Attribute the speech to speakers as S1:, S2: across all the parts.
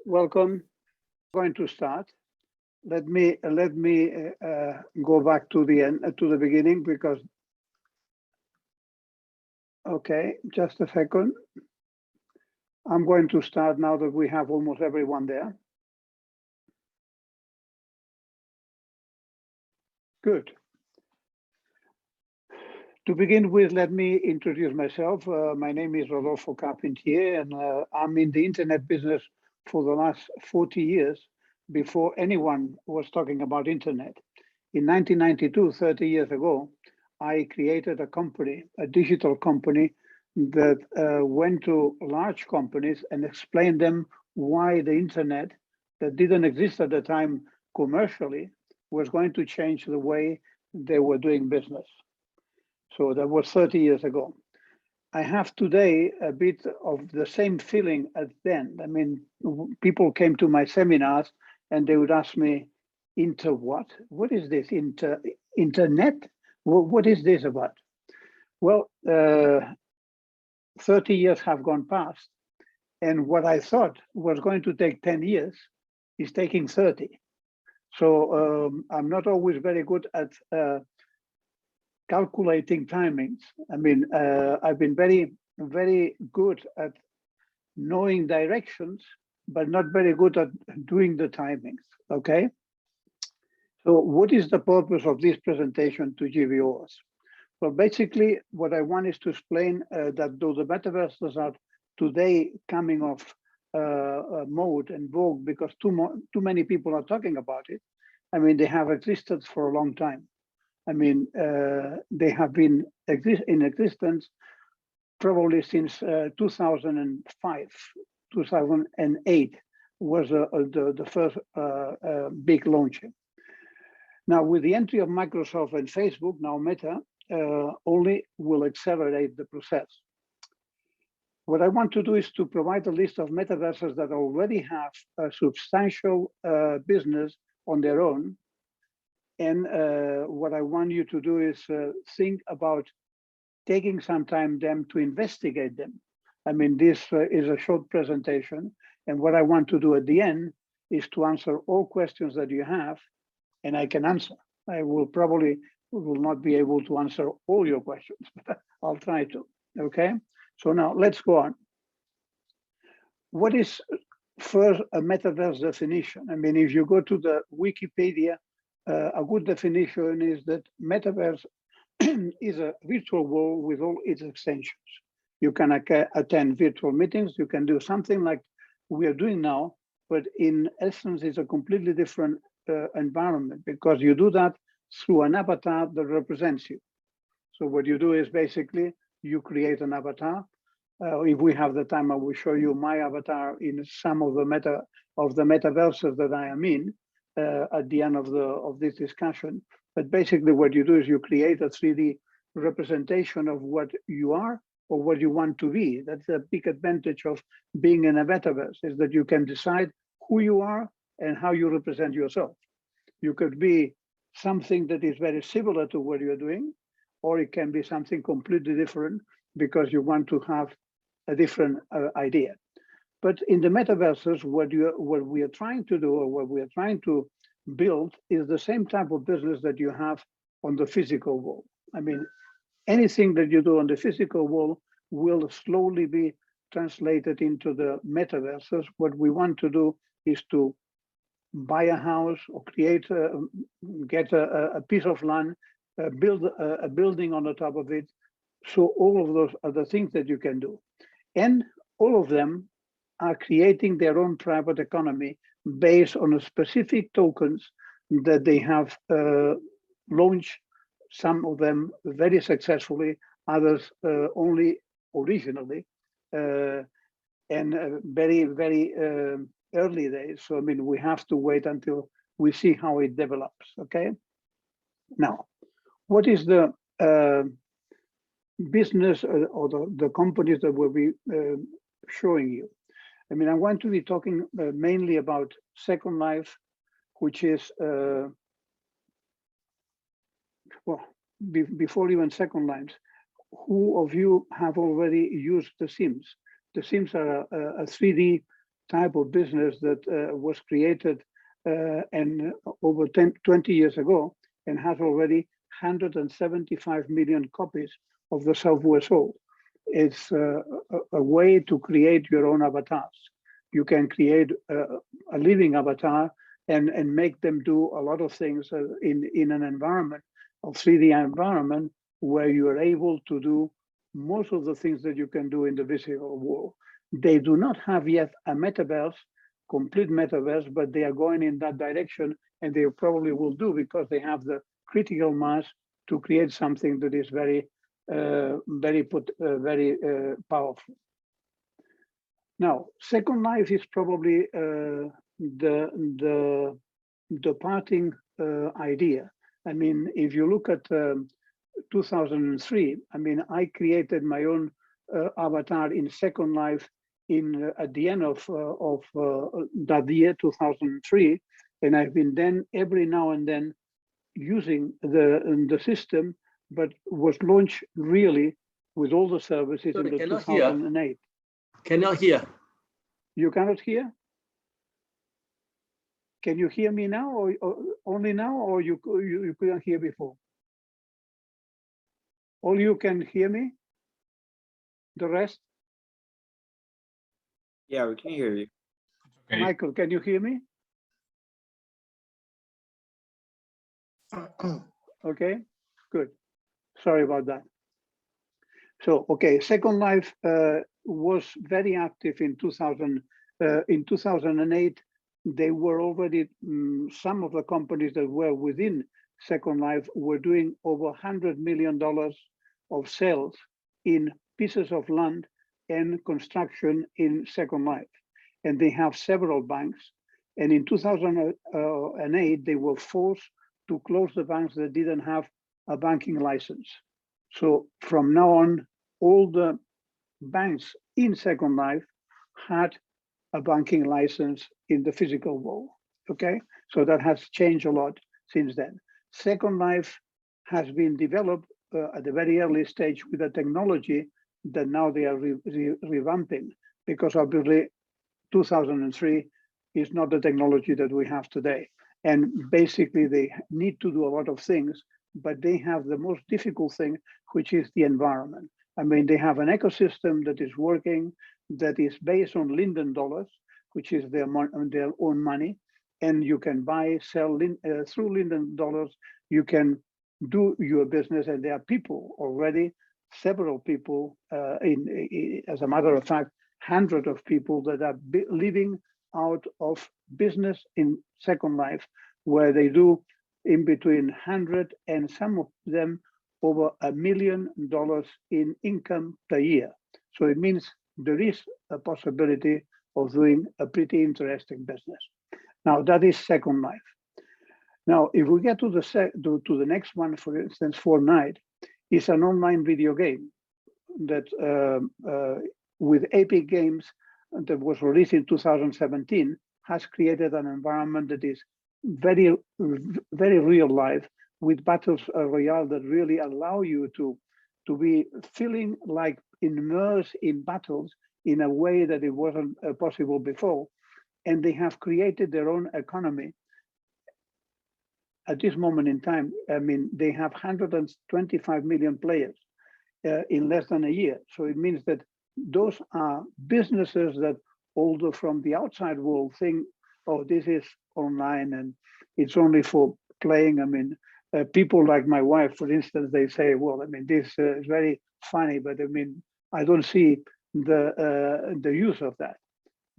S1: welcome. I'm going to start. Let me go back to the end, to the beginning, because. Okay, just a second. I'm going to start now that we have almost everyone there. Good. To begin with, let me introduce myself. My name is Rodolfo Carpintier, and I'm in the internet business for the last 40 years before anyone was talking about internet. In 1992, 30 years ago, I created a company, a digital company that went to large companies and explained them why the internet that didn't exist at the time commercially was going to change the way they were doing business. So that was 30 years ago. I have today a bit of the same feeling as then. I mean, people came to my seminars and they would ask me, "Inter what? What is this? Internet? What is this about?" Well, 30 years have gone past, and what I thought was going to take 10 years is taking 30. So I'm not always very good at calculating timings. I mean, I've been very, very good at knowing directions, but not very good at doing the timings, okay? So what is the purpose of this presentation to GVOs? Well, basically, what I want is to explain that though the metaverses are today coming off mode and vogue because too many people are talking about it, I mean, they have existed for a long time. I mean, they have been in existence probably since 2005, 2008 was the first big launching. Now, with the entry of Microsoft and Facebook, now Meta, only will accelerate the process. What I want to do is to provide a list of metaverses that already have a substantial business on their own. And what I want you to do is think about taking some time then to investigate them. I mean, this is a short presentation. And what I want to do at the end is to answer all questions that you have, and I can answer. I will probably will not be able to answer all your questions, but I'll try to, okay? So now let's go on. What is first a metaverse definition? I mean, if you go to the Wikipedia, a good definition is that metaverse is a virtual world with all its extensions. You can attend virtual meetings, you can do something like we are doing now, but in essence, it's a completely different environment because you do that through an avatar that represents you. So what you do is basically you create an avatar. If we have the time, I will show you my avatar in some of the metaverses that I am in at the end of this discussion. But basically what you do is you create a 3D representation of what you are or what you want to be. That's a big advantage of being in a metaverse, is that you can decide who you are and how you represent yourself. You could be something that is very similar to what you're doing, or it can be something completely different because you want to have a different idea. But in the metaverses, what we are trying to do, or what we are trying to build, is the same type of business that you have on the physical world. I mean, anything that you do on the physical world will slowly be translated into the metaverses. What we want to do is to buy a house or create, get a piece of land, build a building on the top of it. So all of those are the things that you can do. And all of them are creating their own private economy based on specific tokens that they have launched, some of them very successfully, others only originally, and very, very early days. So, I mean, we have to wait until we see how it develops, okay? Now, what is the business or the companies that we'll be showing you? I mean, I'm going to be talking mainly about SecondLife, which is, well, before even SecondLife, who of you have already used The Sims? The Sims are a 3D type of business that was created and over 20 years ago, and has already 175 million copies of the software sold. It's a way to create your own avatars. You can create a living avatar and make them do a lot of things in an environment, a 3D environment, where you are able to do most of the things that you can do in the physical world. They do not have yet a metaverse, complete metaverse, but they are going in that direction, and they probably will do, because they have the critical mass to create something that is very powerful. Now, SecondLife is probably the departing idea. I mean, if you look at 2003, I mean, I created my own avatar in SecondLife at the end of that year, 2003, and I've been then every now and then using the system, but was launched really with all the services in the 2008.
S2: Cannot hear.
S1: You cannot hear? Can you hear me now, or only now, or you couldn't hear before? All you can hear me? The rest?
S3: Yeah, we can hear you.
S1: Okay. Michael, can you hear me? Okay, good. Sorry about that. So, okay, SecondLife was very active in 2000. In 2008, they were already, some of the companies that were within SecondLife were doing over $100 million of sales in pieces of land and construction in SecondLife. And they have several banks. And in 2008, they were forced to close the banks that didn't have a banking license. So from now on, all the banks in SecondLife had a banking license in the physical world, okay? So that has changed a lot since then. SecondLife has been developed at a very early stage with a technology that now they are revamping, because obviously 2003 is not the technology that we have today. And basically they need to do a lot of things, but they have the most difficult thing, which is the environment. I mean, they have an ecosystem that is working, that is based on Linden dollars, which is their own money. And you can buy, sell through Linden dollars, you can do your business. And there are people already, several people, as a matter of fact, hundreds of people that are living out of business in SecondLife, where they do in between 100 and some of them over $1 million in income per year. So it means there is a possibility of doing a pretty interesting business. Now that is SecondLife. Now, if we get to the next one, for instance, Fortnite is an online video game that with Epic Games that was released in 2017 has created an environment that is very, very real life, with battles royale that really allow you to be feeling like immersed in battles in a way that it wasn't possible before. And they have created their own economy. At this moment in time, I mean, they have 125 million players in less than a year. So it means that those are businesses that, although from the outside world think, oh, this is online and it's only for playing. I mean, people like my wife, for instance, they say, well, I mean, this is very funny, but I mean, I don't see the use of that.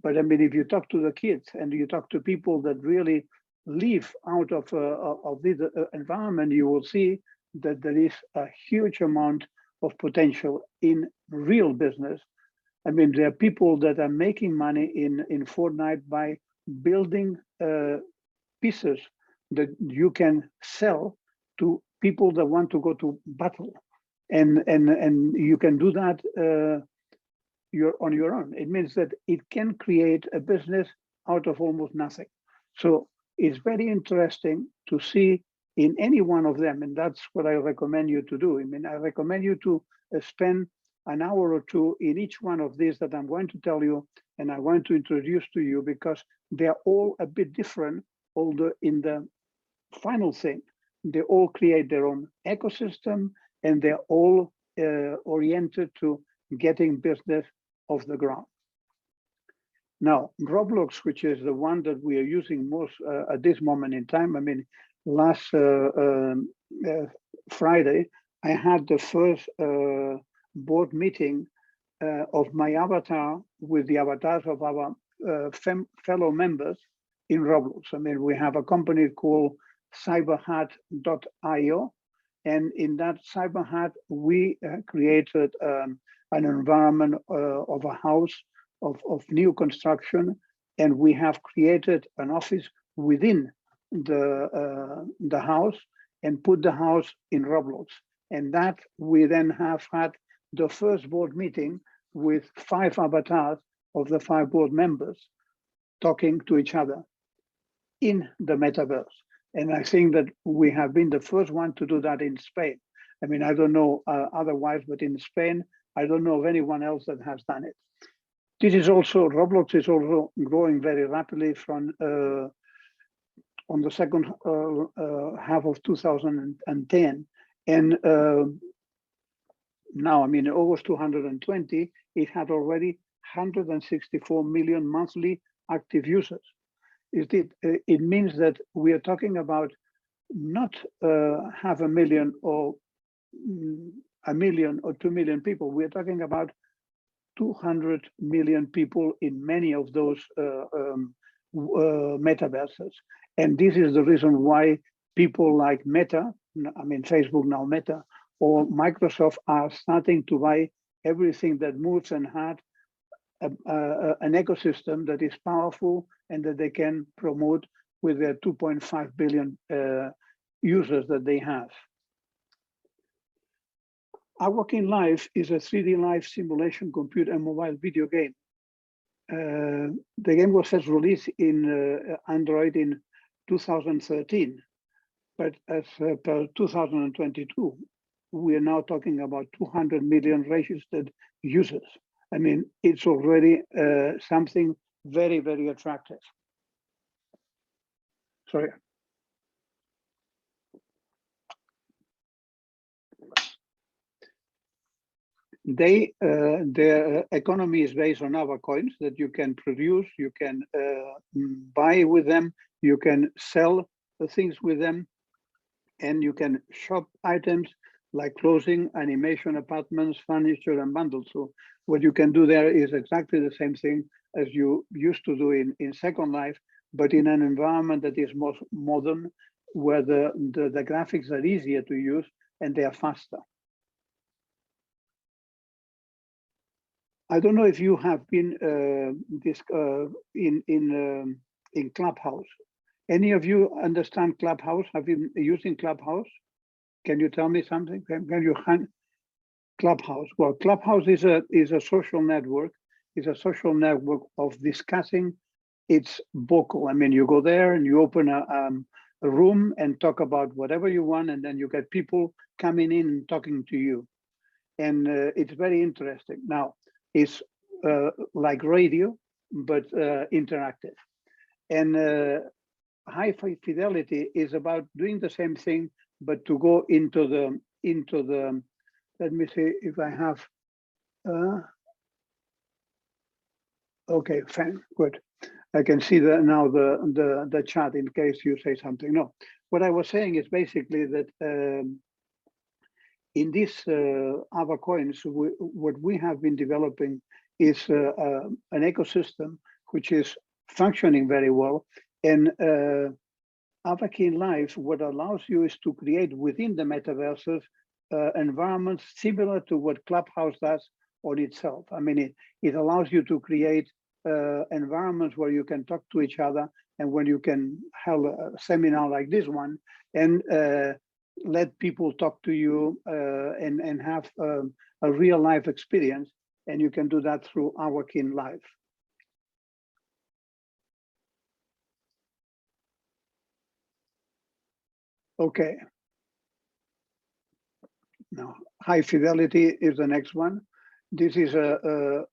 S1: But I mean, if you talk to the kids and you talk to people that really live out of this environment, you will see that there is a huge amount of potential in real business. I mean, there are people that are making money in Fortnite by building pieces that you can sell to people that want to go to battle, and you can do that you're on your own. It means that it can create a business out of almost nothing. So it's very interesting to see in any one of them, and that's what I recommend you to do. I mean, I recommend you to spend an hour or two in each one of these that I'm going to tell you and I want to introduce to you, because they're all a bit different, although in the final thing, they all create their own ecosystem, and they're all oriented to getting business off the ground. Now, Grobblex, which is the one that we are using most at this moment in time, I mean, last Friday, I had the first board meeting of my avatar with the avatars of our fellow members in Roblox. I mean, we have a company called cyberhat.io, and in that cyberhat, we created an environment of a house of new construction, and we have created an office within the house and put the house in Roblox. And that we then have had the first board meeting with 5 avatars of the 5 board members talking to each other in the metaverse. And I think that we have been the first one to do that in Spain. I mean, I don't know otherwise, but in Spain, I don't know of anyone else that has done it. This is also, Roblox is also growing very rapidly from on the second half of 2010. And now, I mean, August 220, it had already 164 million monthly active users. It means that we are talking about not 500,000 or 1 million or 2 million people. We're talking about 200 million people in many of those metaverses. And this is the reason why people like Meta, I mean, Facebook now Meta, or Microsoft are starting to buy everything that moves and had an ecosystem that is powerful and that they can promote with their 2.5 billion users that they have. WorkingLife is a 3D life simulation computer and mobile video game. The game was first released in Android in 2013, but as per 2022, we are now talking about 200 million registered users. I mean, it's already something very, very attractive. Sorry. Their economy is based on our coins that you can produce, you can buy with them, you can sell the things with them, and you can shop items like clothing, animation, apartments, furniture, and bundles. So what you can do there is exactly the same thing as you used to do in SecondLife, but in an environment that is more modern, where the graphics are easier to use and they are faster. I don't know if you have been in Clubhouse. Any of you understand Clubhouse? Have you been using Clubhouse? Can you tell me something? Can you hand Clubhouse? Well, Clubhouse is a social network. It's a social network of discussing. It's vocal. I mean, you go there and you open a room and talk about whatever you want, and then you get people coming in and talking to you. And it's very interesting. Now, it's like radio, but interactive. And high fidelity is about doing the same thing, but to go into the. Let me see if I have. Okay, fine, good. I can see now the chat in case you say something. No, what I was saying is basically that in this our coins, what we have been developing is an ecosystem which is functioning very well. And WorkingLife, what allows you is to create within the metaverses environments similar to what Clubhouse does on itself. I mean, it allows you to create environments where you can talk to each other, and when you can have a seminar like this one and let people talk to you and have a real life experience, and you can do that through WorkingLife. Okay. Now, high fidelity is the next one. This is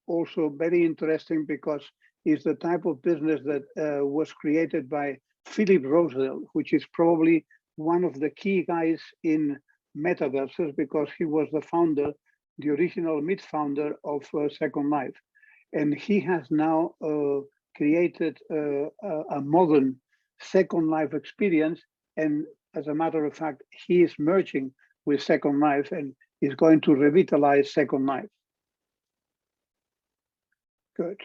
S1: also very interesting because it's the type of business that was created by Philip Rosell, which is probably one of the key guys in Metaverses because he was the founder, the original mid-founder of SecondLife. And he has now created a modern SecondLife experience. And as a matter of fact, he is merging with SecondLife and is going to revitalize SecondLife. Good.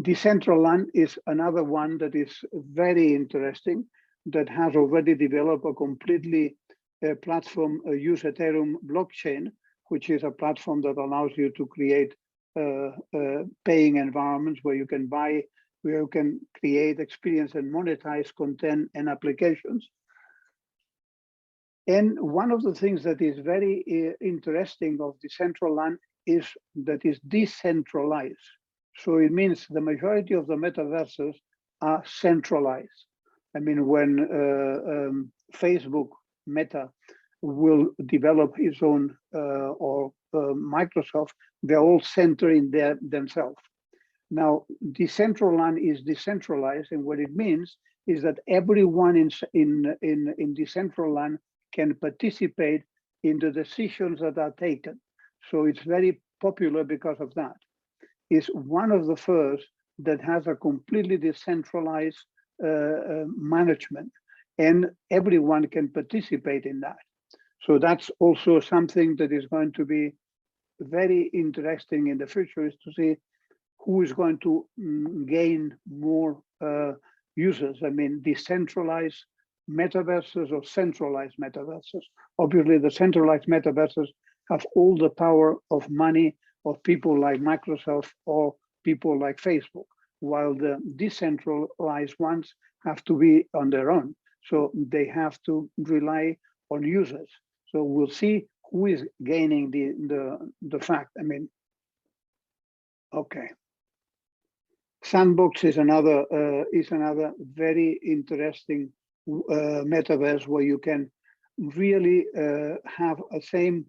S1: Decentraland is another one that is very interesting, that has already developed a completely platform, use Ethereum blockchain, which is a platform that allows you to create paying environments where you can buy, where you can create, experience, and monetize content and applications. And one of the things that is very interesting of Decentraland is that it's decentralized. So it means the majority of the metaverses are centralized. I mean, when Facebook, Meta, will develop its own, or Microsoft, they're all centering themselves. Now, Decentraland is decentralized, and what it means is that everyone in Decentraland can participate in the decisions that are taken. So it's very popular because of that. It's one of the first that has a completely decentralized management, and everyone can participate in that. So that's also something that is going to be very interesting in the future, is to see who is going to gain more users. I mean, decentralized metaverses or centralized metaverses. Obviously, the centralized metaverses have all the power of money of people like Microsoft or people like Facebook, while the decentralized ones have to be on their own. So they have to rely on users. So we'll see who is gaining the fact. I mean, okay. Sandbox is another very interesting metaverse where you can really have a same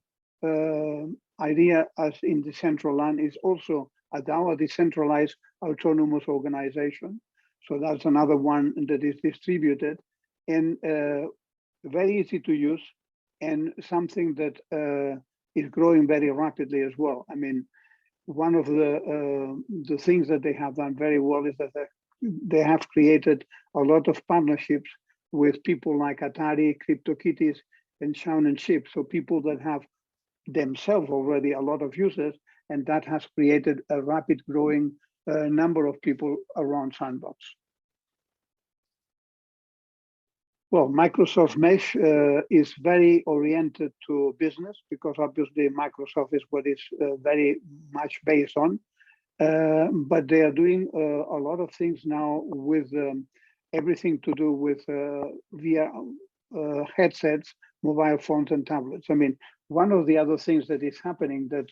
S1: idea as in Decentraland. Is also a DAO, decentralized autonomous organization. So that's another one that is distributed and very easy to use, and something that is growing very rapidly as well. I mean, one of the things that they have done very well is that they have created a lot of partnerships with people like Atari, CryptoKitties, and Shaun and Sheep. So people that have themselves already a lot of users, and that has created a rapid growing number of people around Sandbox. Well, Microsoft Mesh is very oriented to business because obviously Microsoft is what is very much based on. But they are doing a lot of things now with everything to do with VR headsets, mobile phones, and tablets. I mean, one of the other things that is happening that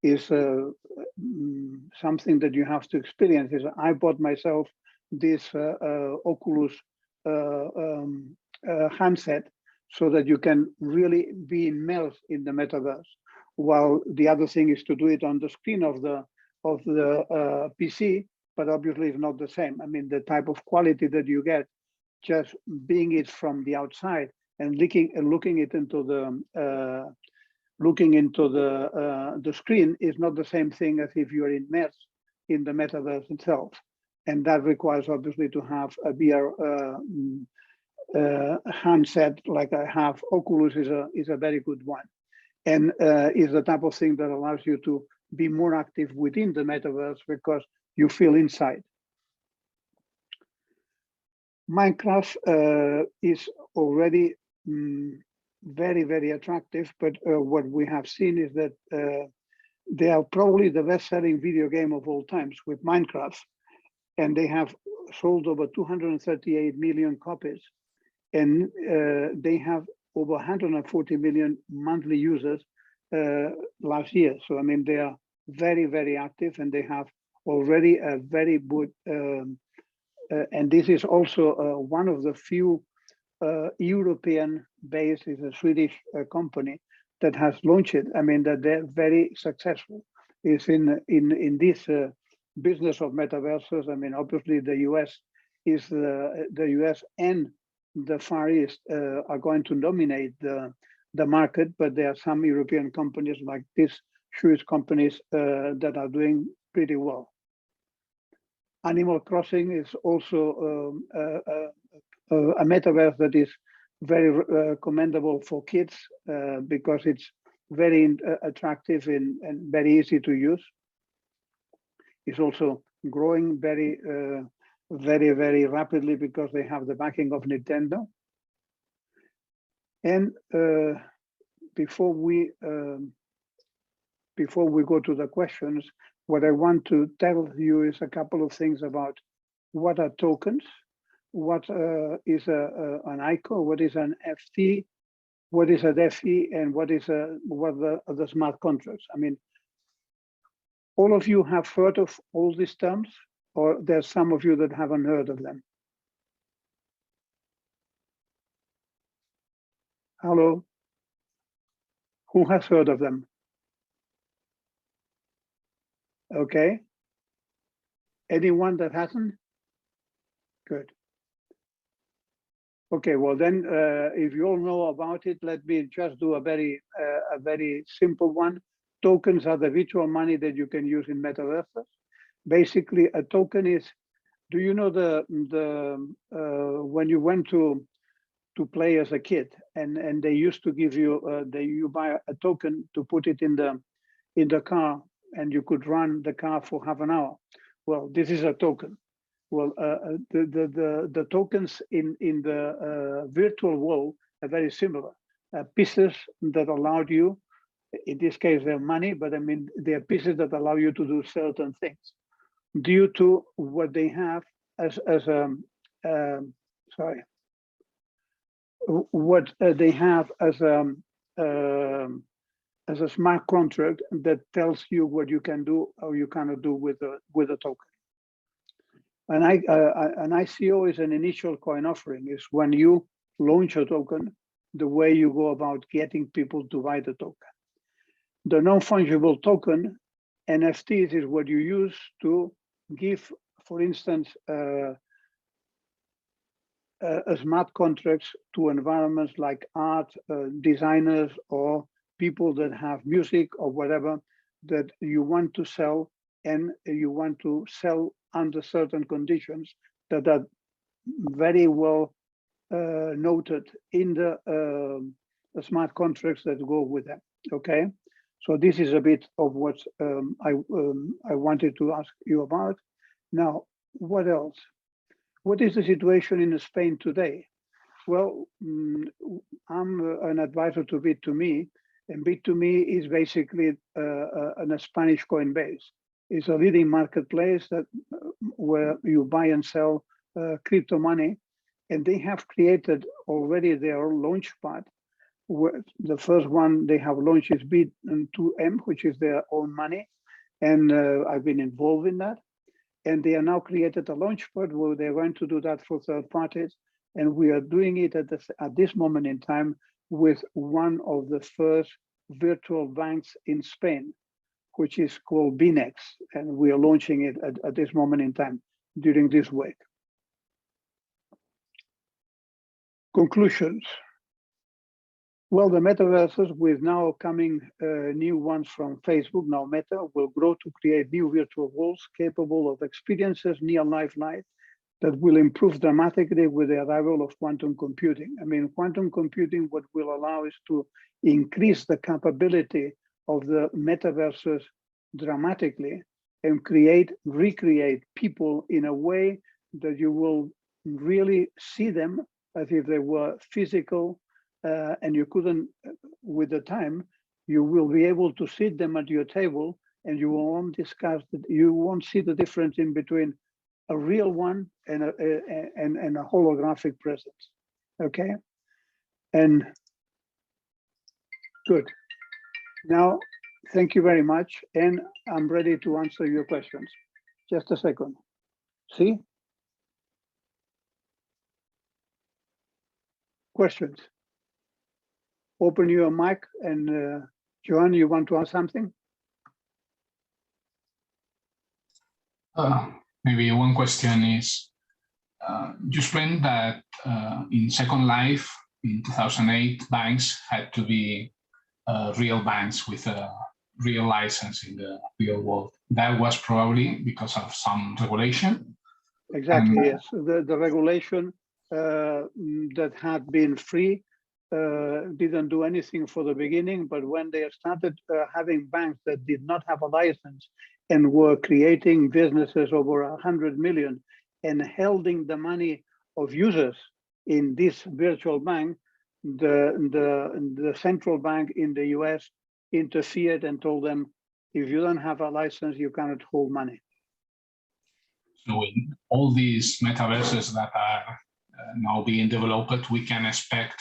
S1: is something that you have to experience is I bought myself this Oculus handset so that you can really be immersed in the metaverse, while the other thing is to do it on the screen of the PC, but obviously it's not the same. I mean, the type of quality that you get just being it from the outside and looking it into the screen is not the same thing as if you're immersed in the metaverse itself. And that requires obviously to have a VR handset like I have. Oculus is a very good one, and is the type of thing that allows you to be more active within the metaverse because you feel inside. Minecraft is already very, very attractive, but what we have seen is that they are probably the best-selling video game of all times with Minecraft, and they have sold over 238 million copies, and they have over 140 million monthly users last year. So I mean, they are very, very active, and they have already a very good. And this is also one of the few European based, is a Swedish company that has launched it. I mean, that they're very successful. It's in this business of metaverses. I mean, obviously the US is the US and the Far East are going to dominate the market, but there are some European companies like these Swedish companies that are doing pretty well. Animal Crossing is also a metaverse that is very commendable for kids because it's very attractive and very easy to use. It's also growing very, very rapidly because they have the backing of Nintendo. And before we go to the questions, what I want to tell you is a couple of things about what are tokens, what is an ICO, what is an FT, what is a DeFi, and what are the smart contracts. I mean, all of you have heard of all these terms, or there's some of you that haven't heard of them? Hello? Who has heard of them? Okay. Anyone that hasn't? Good. Okay, well then, if you all know about it, let me just do a very simple one. Tokens are the virtual money that you can use in metaverses. Basically, a token is, do you know when you went to play as a kid and they used to give you, you buy a token to put it in the car and you could run the car for half an hour. Well, this is a token. Well, the tokens in the virtual world are very similar. Pieces that allowed you, in this case, they're money, but I mean, they're pieces that allow you to do certain things due to what they have what they have as a smart contract that tells you what you can do or you cannot do with a token. An ICO is an initial coin offering. Is when you launch a token, the way you go about getting people to buy the token. The non-fungible token, NFTs, is what you use to give, for instance, smart contracts to environments like art, designers, or people that have music or whatever that you want to sell, and you want to sell under certain conditions that are very well noted in the smart contracts that go with them. Okay, so this is a bit of what I wanted to ask you about. Now, what else? What is the situation in Spain today? Well, I'm an advisor to Bit2Me, and Bit2Me is basically a Spanish Coinbase. It's a leading marketplace where you buy and sell crypto money, and they have created already their launchpad. The first one they have launched is Bit2M, which is their own money, and I've been involved in that. And they are now created a launchpad where they're going to do that for third parties, and we are doing it at this moment in time with one of the first virtual banks in Spain, which is called Binex, and we are launching it at this moment in time during this week. Conclusions. Well, the metaverses, with now coming new ones from Facebook, now Meta, will grow to create new virtual worlds capable of experiences near life that will improve dramatically with the arrival of quantum computing. I mean, quantum computing, what will allow is to increase the capability of the metaverses dramatically and recreate people in a way that you will really see them as if they were physical, and you couldn't, with the time, you will be able to sit them at your table and you won't you won't see the difference in between a real one and a holographic presence, okay? And good. Now, thank you very much, and I'm ready to answer your questions. Just a second. See? Questions? Open your mic, and Johan, you want to ask something?
S2: Maybe one question is, you explained that in SecondLife in 2008, banks had to be real banks with a real license in the real world. That was probably because of some regulation.
S1: Exactly, yes. The regulation that had been free didn't do anything for the beginning, but when they started having banks that did not have a license and were creating businesses over 100 million and holding the money of users in this virtual bank, the central bank in the US interfered and told them, if you don't have a license, you cannot hold money.
S2: So in all these metaverses that are now being developed, we can expect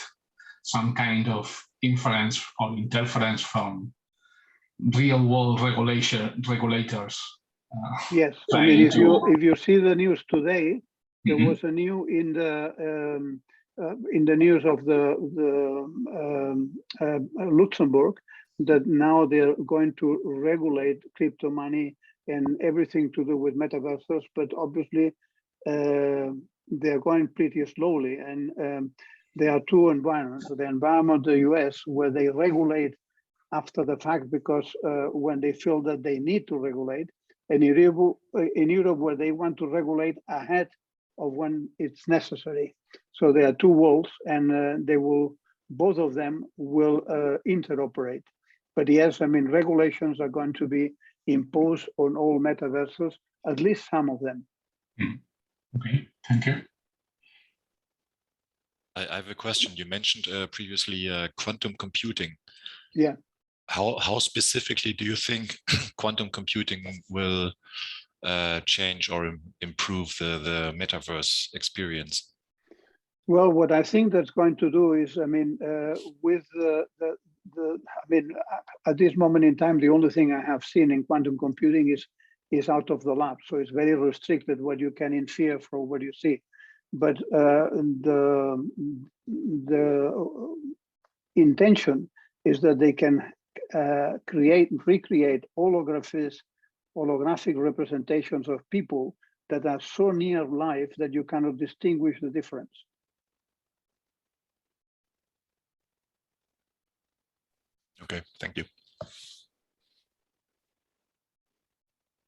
S2: some kind of inference or interference from real world regulators.
S1: Yes, I mean, if you see the news today, there was a new in the news of the Luxembourg that now they're going to regulate crypto money and everything to do with metaverses, but obviously they're going pretty slowly. And there are two environments: the environment of the US, where they regulate after the fact because when they feel that they need to regulate, and in Europe where they want to regulate ahead of when it's necessary. So there are two worlds, and both of them will interoperate. But yes, I mean, regulations are going to be imposed on all metaverses, at least some of them.
S2: Okay, thank you.
S3: I have a question. You mentioned previously quantum computing.
S1: Yeah.
S3: How specifically do you think quantum computing will change or improve the metaverse experience?
S1: Well, what I think that's going to do is, I mean, with at this moment in time, the only thing I have seen in quantum computing is out of the lab. So it's very restricted what you can infer from what you see. But the intention is that they can recreate holographic representations of people that are so near life that you cannot distinguish the difference.
S3: Okay, thank you.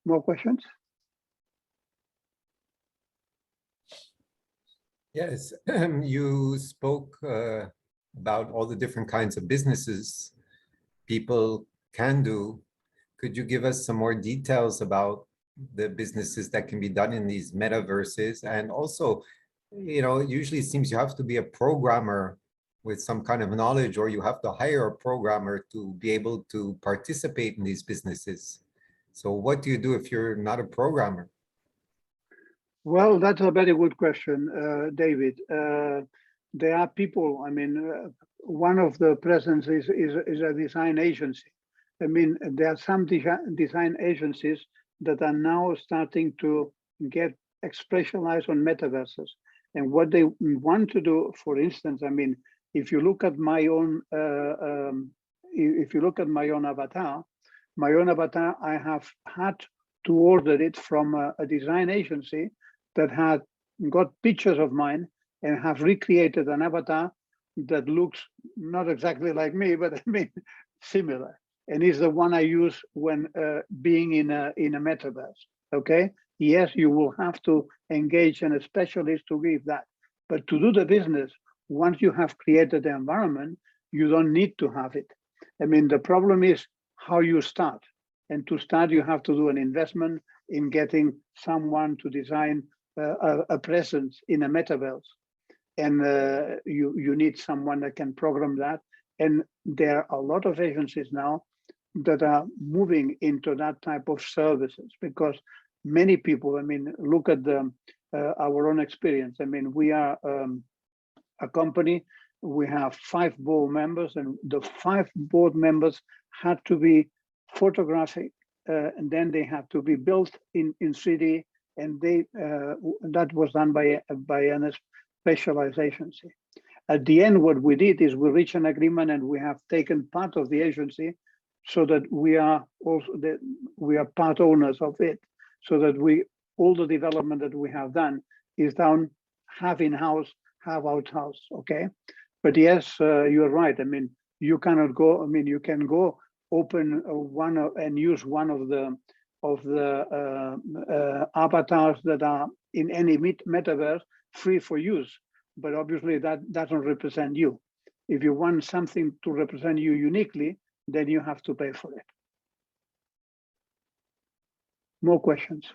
S1: More questions?
S4: Yes, you spoke about all the different kinds of businesses people can do. Could you give us some more details about the businesses that can be done in these metaverses? And also, you know, it usually seems you have to be a programmer with some kind of knowledge, or you have to hire a programmer to be able to participate in these businesses. So what do you do if you're not a programmer?
S1: Well, that's a very good question, David. There are people, I mean, one of the presents is a design agency. I mean, there are some design agencies that are now starting to get specialized on metaverses. And what they want to do, for instance, I mean, if you look at my own, avatar, I have had to order it from a design agency that had got pictures of mine and have recreated an avatar that looks not exactly like me, but I mean similar, and is the one I use when being in a metaverse. Okay, yes, you will have to engage in a specialist to give that, but to do the business, once you have created the environment, you don't need to have it. I mean, the problem is how you start, and to start you have to do an investment in getting someone to design a presence in a metaverse. And you need someone that can program that. And there are a lot of agencies now that are moving into that type of services, because many people, I mean, look at our own experience. I mean, we are a company, we have 5 board members, and the 5 board members had to be photographic, and then they had to be built in 3D, and that was done by a specialized agency. At the end, what we did is we reached an agreement, and we have taken part of the agency, so that we are part owners of it, so that all the development that we have done is done half in-house, half out-house. Okay, but yes, you're right. I mean, you cannot go. I mean, you can go open and use one of the avatars that are in any metaverse free for use, but obviously that doesn't represent you. If you want something to represent you uniquely, then you have to pay for it. More questions?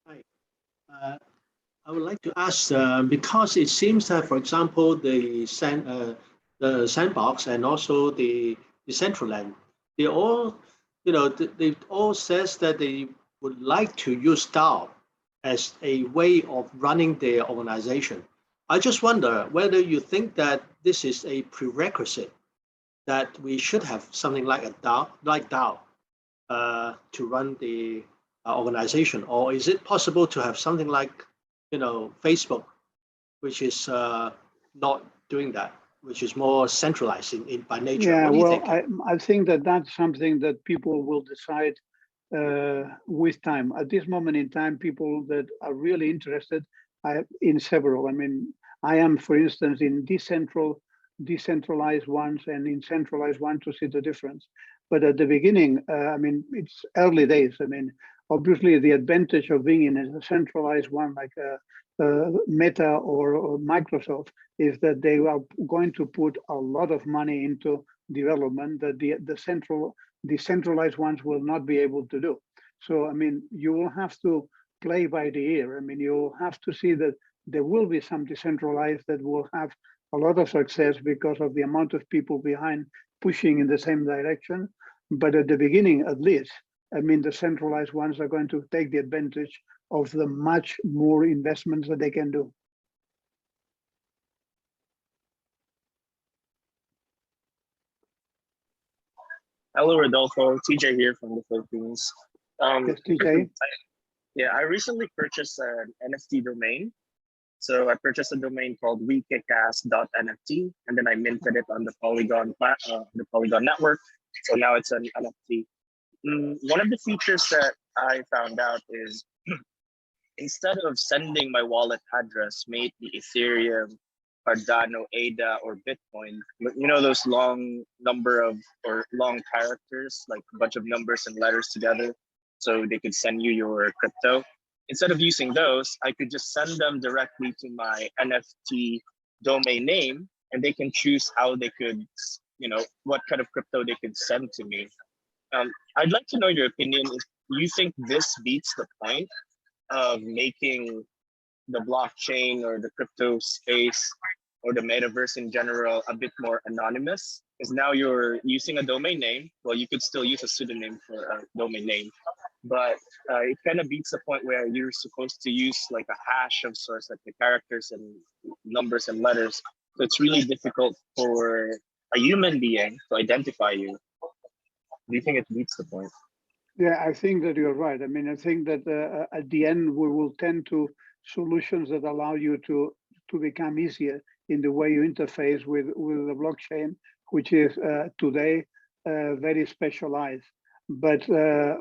S5: Hi. I would like to ask, because it seems that, for example, the Sandbox and also the Centralline, they all, they all says that they would like to use DAO as a way of running their organization. I just wonder whether you think that this is a prerequisite that we should have something like a DAO, to run the organization, or is it possible to have something like, Facebook, which is not doing that, which is more centralized by nature?
S1: Yeah,
S5: what do you
S1: well,
S5: think?
S1: I think that that's something that people will decide with time. At this moment in time, people that are really interested in several. I mean, I am, for instance, in decentralized ones and in centralized ones to see the difference. But at the beginning, I mean, it's early days. I mean, obviously, the advantage of being in a centralized one like Meta or Microsoft is that they are going to put a lot of money into development that the decentralized ones will not be able to do. So, I mean, you will have to play by the ear. I mean, you'll have to see that there will be some decentralized that will have a lot of success because of the amount of people behind pushing in the same direction. But at the beginning, at least, I mean, the centralized ones are going to take the advantage of the much more investments that they can do.
S6: Hello, Rodolfo. TJ here from the Philippines.
S1: Yes, TJ.
S6: I recently purchased an NFT domain. So I purchased a domain called wekickass.nft, and then I minted it on the Polygon network. So now it's an NFT. One of the features that I found out is instead of sending my wallet address, may it be Ethereum, Cardano, ADA, or Bitcoin, those long long characters, like a bunch of numbers and letters together, so they could send you your crypto. Instead of using those, I could just send them directly to my NFT domain name, and they can choose how they could, what kind of crypto they could send to me. I'd like to know your opinion. Do you think this beats the point of making the blockchain or the crypto space or the metaverse in general a bit more anonymous? Because now you're using a domain name. Well, you could still use a pseudonym for a domain name, but it kind of beats the point where you're supposed to use like a hash of sorts, like the characters and numbers and letters. So it's really difficult for a human being to identify you. Do you think it beats the point?
S1: Yeah, I think that you're right. I mean, I think that at the end, we will tend to solutions that allow you to become easier in the way you interface with the blockchain, which is today very specialized. But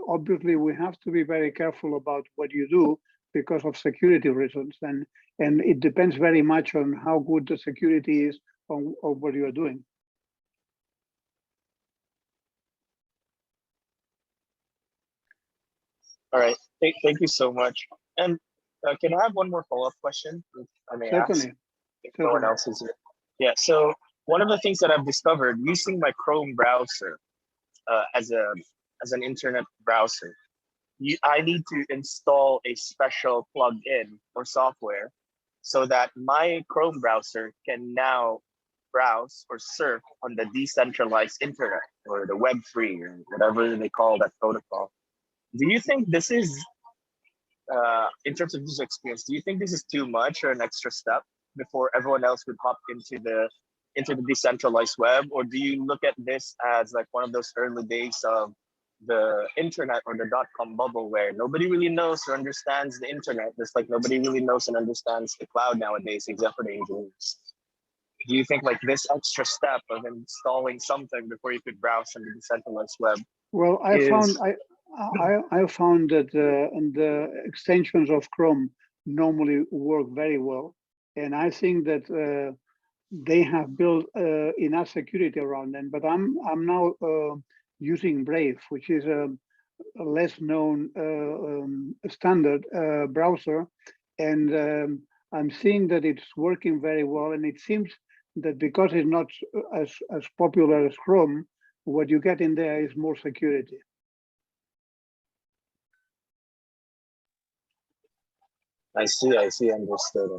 S1: obviously, we have to be very careful about what you do because of security reasons. And it depends very much on how good the security is on what you're doing.
S6: All right. Thank you so much. And can I have one more follow-up question, if I may ask?
S1: Certainly.
S6: If no one else is here. Yeah. So one of the things that I've discovered using my Chrome browser as an internet browser, I need to install a special plugin or software so that my Chrome browser can now browse or surf on the decentralized internet or the Web3 or whatever they call that protocol. Do you think this is, in terms of user experience, do you think this is too much or an extra step before everyone else would hop into the decentralized web? Or do you look at this as like one of those early days of the internet or the dot-com bubble where nobody really knows or understands the internet, just like nobody really knows and understands the cloud nowadays, except for the engineers. Do you think like this extra step of installing something before you could browse on the decentralized web?
S1: Well, I found that the extensions of Chrome normally work very well, and I think that they have built enough security around them. But I'm now using Brave, which is a less known standard browser, and I'm seeing that it's working very well. And it seems that because it's not as popular as Chrome, what you get in there is more security.
S6: I see, understood.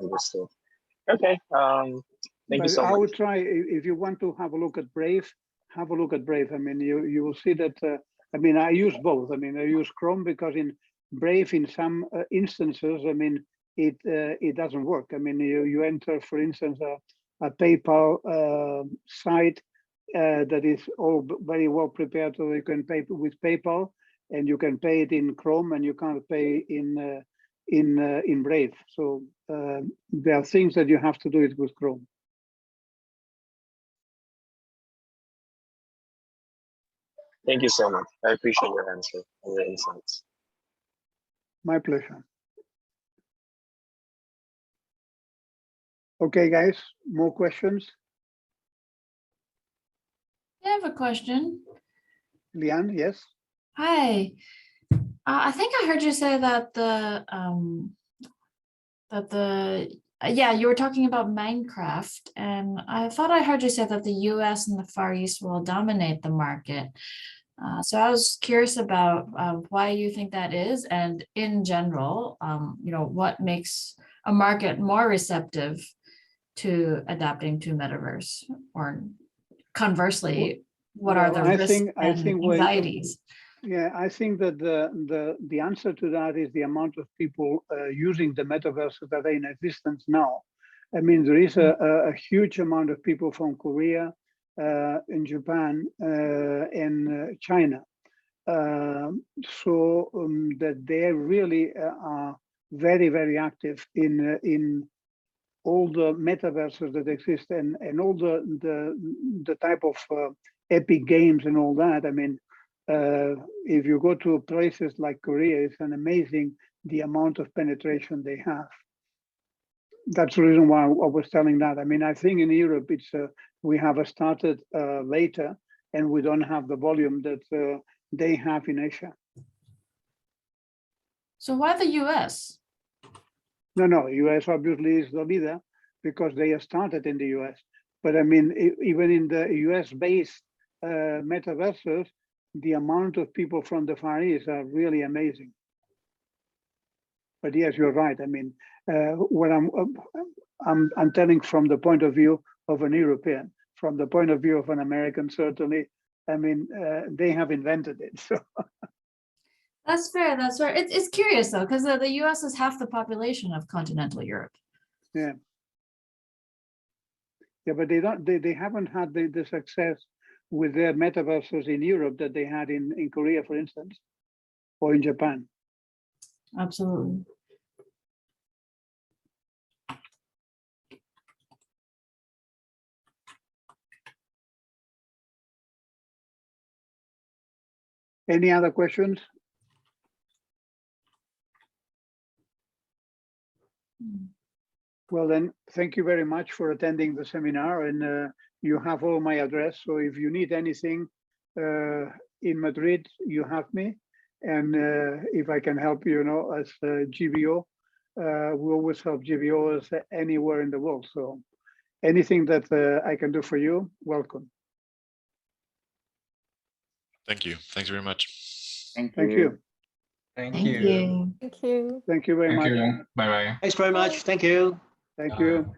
S6: Okay, thank you so much.
S1: I would try, if you want to have a look at Brave, have a look at Brave. I mean, you will see that, I mean, I use both. I mean, I use Chrome because in Brave, in some instances, I mean, it doesn't work. I mean, you enter, for instance, a PayPal site that is all very well prepared, so you can pay with PayPal, and you can pay it in Chrome, and you can't pay in Brave. So there are things that you have to do it with Chrome.
S6: Thank you so much. I appreciate your answer and your insights.
S1: My pleasure. Okay, guys, more questions?
S7: I have a question.
S1: Leanne, yes?
S7: Hi. I think I heard you say that yeah, you were talking about Minecraft, and I thought I heard you say that the US and the Far East will dominate the market. So I was curious about why you think that is, and in general, you know, what makes a market more receptive to adapting to Metaverse, or conversely, what are the risks and anxieties?
S1: Yeah, I think that the answer to that is the amount of people using the Metaverse that are in existence now. I mean, there is a huge amount of people from Korea, in Japan, and China. So that they really are very, very active in all the metaverses that exist, and all the type of epic games and all that. I mean, if you go to places like Korea, it's an amazing the amount of penetration they have. That's the reason why I was telling that. I mean, I think in Europe, it's we have started later, and we don't have the volume that they have in Asia.
S7: So why the US?
S1: No, US obviously is the leader because they have started in the US. But I mean, even in the US-based metaverses, the amount of people from the Far East are really amazing. But yes, you're right. I mean, what I'm telling from the point of view of an European, from the point of view of an American, certainly. I mean, they have invented it. So.
S7: That's fair. That's fair. It's curious though, because the US is half the population of continental Europe.
S1: Yeah. Yeah, but they haven't had the success with their metaverses in Europe that they had in Korea, for instance, or in Japan.
S7: Absolutely.
S1: Any other questions? Well, then, thank you very much for attending the seminar, and you have all my address. So if you need anything in Madrid, you have me. And if I can help you, as GBO, we always help GBOs anywhere in the world. So anything that I can do for you, welcome.
S3: Thank you. Thanks very much.
S1: Thank you.
S7: Thank you.
S8: Thank you.
S1: Thank you very much.
S2: Bye bye.
S5: Thanks very much. Thank you.
S1: Thank you.